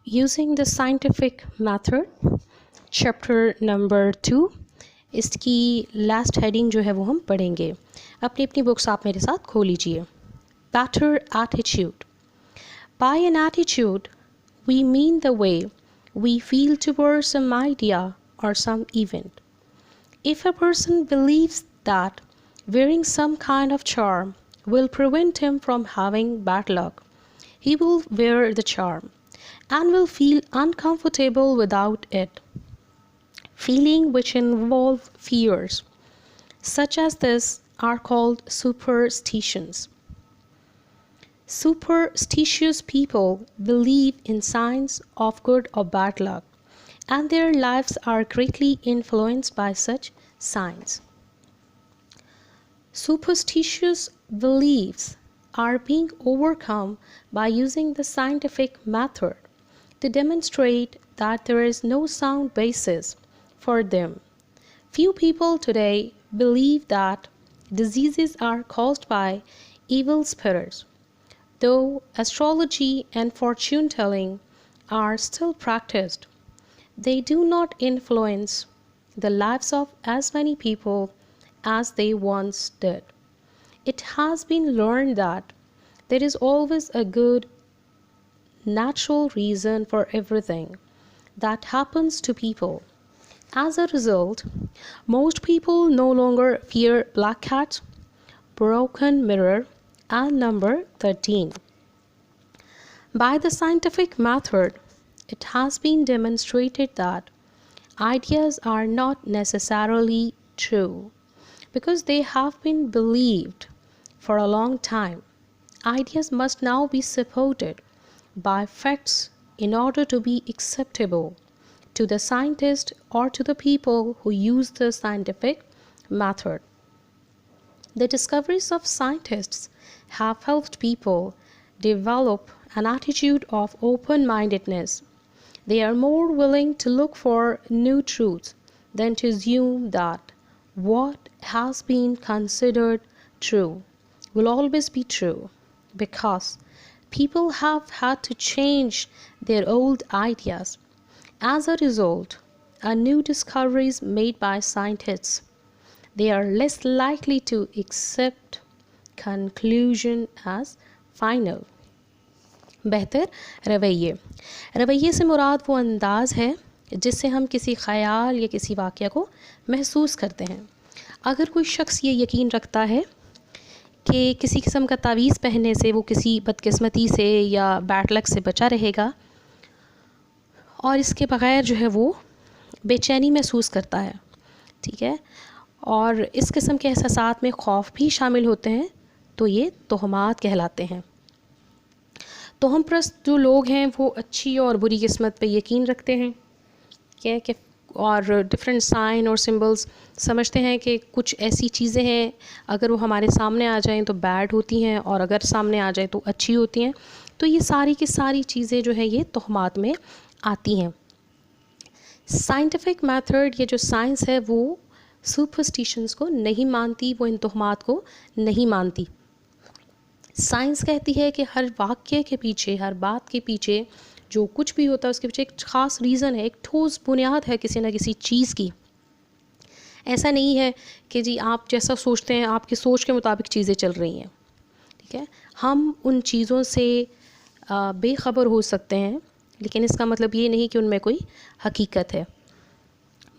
using the scientific method chapter number 2 इसकी last heading जो है वो हम पढ़ेंगे। अपनी अपनी बुक्स आप मेरे साथ खोल लीजिए। Better attitude. By an attitude we mean the way we feel towards some idea or some event. If a person believes that wearing some kind of charm will prevent him from having bad luck, he will wear the charm and will feel uncomfortable without it. Feelings which involve fears, such as this, are called superstitions. Superstitious people believe in signs of good or bad luck, and their lives are greatly influenced by such signs. Superstitious beliefs are being overcome by using the scientific method to demonstrate that there is no sound basis for them. Few people today believe that diseases are caused by evil spirits. Though astrology and fortune telling are still practiced, they do not influence the lives of as many people as they once did. It has been learned that there is always a good natural reason for everything that happens to people. As a result, most people no longer fear black cats, broken mirror, and number 13. By the scientific method, it has been demonstrated that ideas are not necessarily true because they have been believed for a long time. Ideas must now be supported by facts in order to be acceptable to the scientists or to the people who use the scientific method. The discoveries of scientists have helped people develop an attitude of open-mindedness. They are more willing to look for new truths than to assume that what has been considered true will always be true, because people have had to change their old ideas. As a result, new discoveries made by scientists, they are less likely to accept conclusion as final. बेहतर रवैये से मुराद वो अंदाज़ है जिससे हम किसी ख़याल या किसी वाक़या को महसूस करते हैं। अगर कोई शख्स ये यकीन रखता है कि किसी किस्म का तावीज़ पहनने से वो किसी बदकिस्मती से या बैड लक से बचा रहेगा, और इसके बग़ैर जो है वो बेचैनी महसूस करता है, ठीक है, और इस किस्म के एहसासात में ख़ौफ भी शामिल होते हैं, तो ये तोहमात कहलाते हैं। तोहम परस्त जो लोग हैं वो अच्छी और बुरी किस्मत पे यकीन रखते हैं, क्या कि और डिफरेंट साइन और सिंबल्स समझते हैं कि कुछ ऐसी चीज़ें हैं अगर वो हमारे सामने आ जाएं तो बैड होती हैं और अगर सामने आ जाए तो अच्छी होती हैं। तो ये सारी की सारी चीज़ें जो है ये तोहमात में आती हैं। साइंटिफिक मेथड, ये जो साइंस है वो सुपरस्टिशंस को नहीं मानती, वो इन तोहमात को नहीं मानती। साइंस कहती है कि हर वाक्य के पीछे, हर बात के पीछे जो कुछ भी होता है उसके पीछे एक ख़ास रीज़न है, एक ठोस बुनियाद है किसी न किसी चीज़ की। ऐसा नहीं है कि जी आप जैसा सोचते हैं आपकी सोच के मुताबिक चीज़ें चल रही हैं, ठीक है। हम उन चीज़ों से बेखबर हो सकते हैं, लेकिन इसका मतलब ये नहीं कि उनमें कोई हकीकत है।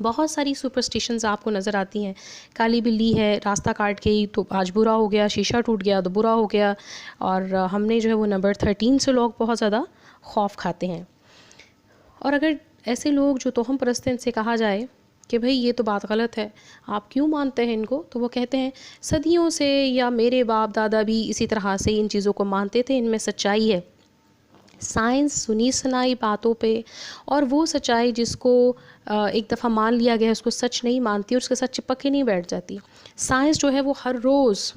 बहुत सारी सुपरस्टिशंस आपको नज़र आती हैं। काली बिल्ली है, रास्ता काट गई तो आज बुरा हो गया, शीशा टूट गया तो बुरा हो गया, और हमने जो है वो नंबर 13 से लोग बहुत ज़्यादा खौफ खाते हैं। और अगर ऐसे लोग जो तोहम परस्त हैं इनसे कहा जाए कि भाई ये तो बात गलत है, आप क्यों मानते हैं इनको, तो वो कहते हैं सदियों से या मेरे बाप दादा भी इसी तरह से इन चीज़ों को मानते थे, इनमें सच्चाई है। साइंस सुनी सुनाई बातों पे और वो सच्चाई जिसको एक दफ़ा मान लिया गया है उसको सच नहीं मानती और उसके साथ चिपक के नहीं बैठ जाती। साइंस जो है वो हर रोज़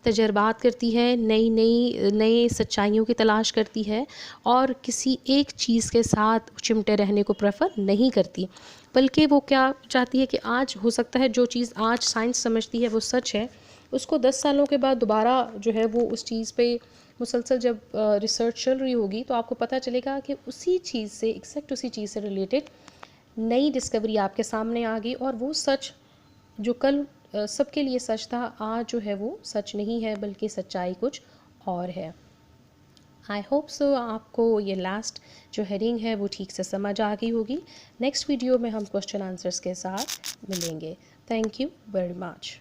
तजर्बात करती है, नई सच्चाइयों की तलाश करती है और किसी एक चीज़ के साथ चिमटे रहने को प्रेफर नहीं करती, बल्कि वो क्या चाहती है कि आज हो सकता है जो चीज़ आज साइंस समझती है वो सच है, उसको 10 सालों के बाद दोबारा जो है वो उस चीज़ पे मुसलसल जब रिसर्च चल रही होगी तो आपको पता चलेगा कि उसी चीज़ से एग्जैक्ट उसी चीज़ से रिलेटेड नई डिस्कवरी आपके सामने आ गई, और वो सच जो कल सबके लिए सच था, आज जो है वो सच नहीं है, बल्कि सच्चाई कुछ और है। आई होप सो आपको ये लास्ट जो हेडिंग है वो ठीक से समझ आ गई होगी। नेक्स्ट वीडियो में हम क्वेश्चन आंसर्स के साथ मिलेंगे। Thank you very much.